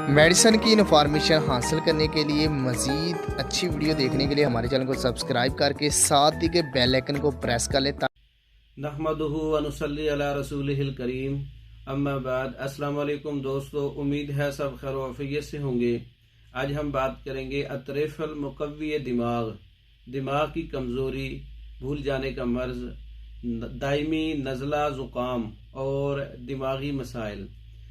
Medicine की information हासिल करने के लिए मज़ीद अच्छी वीडियो देखने के लिए हमारे चैनल को सब्सक्राइब करके साथ ही के बेल आइकन को प्रेस कर लें। नहमदुहु व नुसल्ली अला रसूलिहिल करीम, अम्मा बाद। अस्सलाम वालेकुम दोस्तों, उम्मीद है सब खैर वाफियत से होंगे। आज हम बात करेंगे अतरेफल मुकव्वी दिमाग की कमज़ोरी, भूल जाने का मर्ज, दायमी नज़ला ज़ुकाम और दिमागी मसाइल।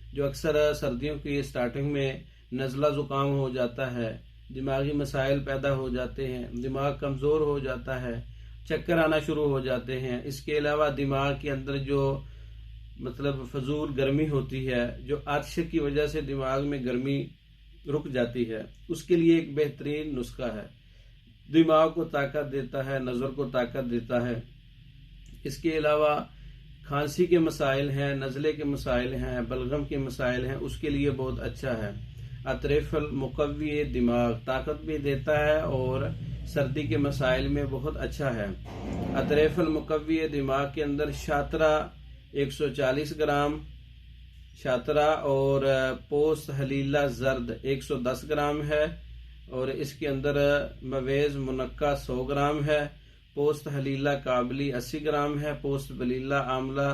जो अक्सर सर्दियों की स्टार्टिंग में नज़ला ज़ुकाम हो जाता है, दिमागी मसाइल पैदा हो जाते हैं, दिमाग कमज़ोर हो जाता है, चक्कर आना शुरू हो जाते हैं। इसके अलावा दिमाग के अंदर जो फजूल गर्मी होती है, जो अर्श की वजह से दिमाग में गर्मी रुक जाती है, उसके लिए एक बेहतरीन नुस्खा है। दिमाग को ताकत देता है, नज़र को ताकत देता है। इसके अलावा खांसी के मसाइल हैं, नज़ले के मसाइल हैं, बलगम के मसाइल हैं, उसके लिए बहुत अच्छा है। अतरेफल मुकव्वी दिमाग ताकत भी देता है और सर्दी के मसाइल में बहुत अच्छा है। अतरेफल मुकव्वी दिमाग के अंदर शातरा 140 ग्राम शातरा और पोस्त हलीला जर्द 110 ग्राम है, और इसके अंदर मवेज़ मुनक्का 100 ग्राम है, पोस्त हलीला काबली 80 ग्राम है, पोस्त बलीला आमला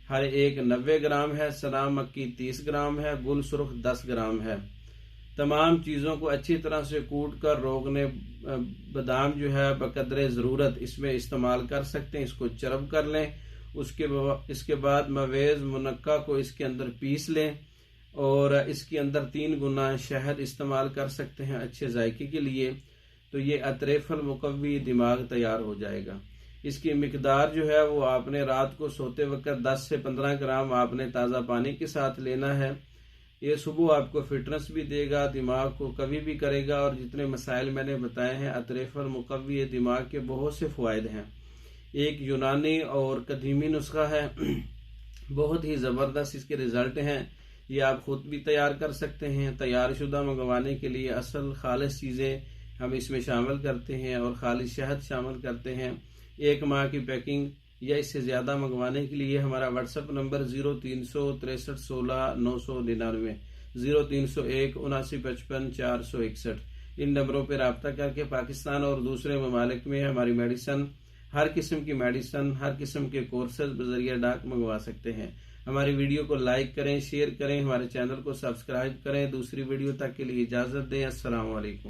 हर एक 90 ग्राम है, सना मक्की 30 ग्राम है, गुल सुर्ख 10 ग्राम है। तमाम चीज़ों को अच्छी तरह से कूट कर रोगने बादाम जो है बकदरे ज़रूरत इसमें इस्तेमाल कर सकते हैं। इसको चरब कर लें। इसके बाद मवेज़ मुनक्का को इसके अंदर पीस लें और इसके अंदर 3 गुना शहद इस्तेमाल कर सकते हैं अच्छे जायके के लिए। तो ये अतरेफल मुकव्वी दिमाग तैयार हो जाएगा। इसकी मिकदार जो है वो आपने रात को सोते वक्त 10 से 15 ग्राम आपने ताज़ा पानी के साथ लेना है। ये सुबह आपको फिटनेस भी देगा, दिमाग को कभी भी करेगा। और जितने मसाइल मैंने बताए हैं, अतरेफल मुकव्वी दिमाग के बहुत से फ़ायदे हैं। एक यूनानी और कदीमी नुस्खा है, बहुत ही ज़बरदस्त इसके रिज़ल्ट हैं। ये आप खुद भी तैयार कर सकते हैं। तैयार शुदा मंगवाने के लिए असल खालिस चीज़ें हम इसमें शामिल करते हैं और खालिस शहद शामिल करते हैं। 1 माह की पैकिंग या इससे ज़्यादा मंगवाने के लिए हमारा व्हाट्सएप नंबर 0363 16 999 0301 7955 461। इन नंबरों पर रब्ता करके पाकिस्तान और दूसरे ममालिक में हमारी मेडिसन, हर किस्म की मेडिसन, हर किस्म के कोर्सेज बजरिया डाक मंगवा सकते हैं। हमारी वीडियो को लाइक करें, शेयर करें, हमारे चैनल को सब्सक्राइब करें। दूसरी वीडियो तक के लिए इजाज़त दें। अस्सलाम वालेकुम।